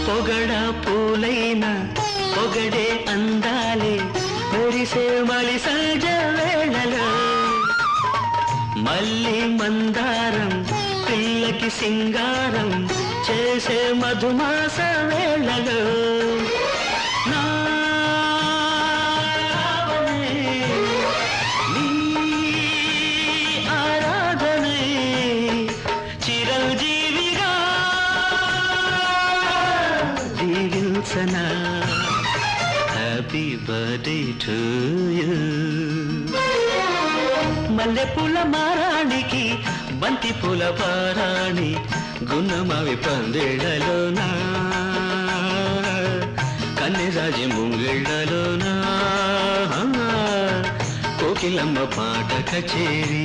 పొగడ పూలైన పొగడే అందాలే మురిసే మలి సహజ వేళలో మల్లి మందారం పిల్లకి సింగారం చేసే మధుమాస వేళలో నీ ఆరాధనే చిరంజీవిగా దీవించనా హ్యాపీ బర్త్డే టు యూ మల్లెపూల మారానికి బంతి పూల పారాణి గున్నమావి పందిళ్ళలోనా కన్నెరాజి ముంగిళ్ళలోనా కోకిలమ్మ పాట కచేరీ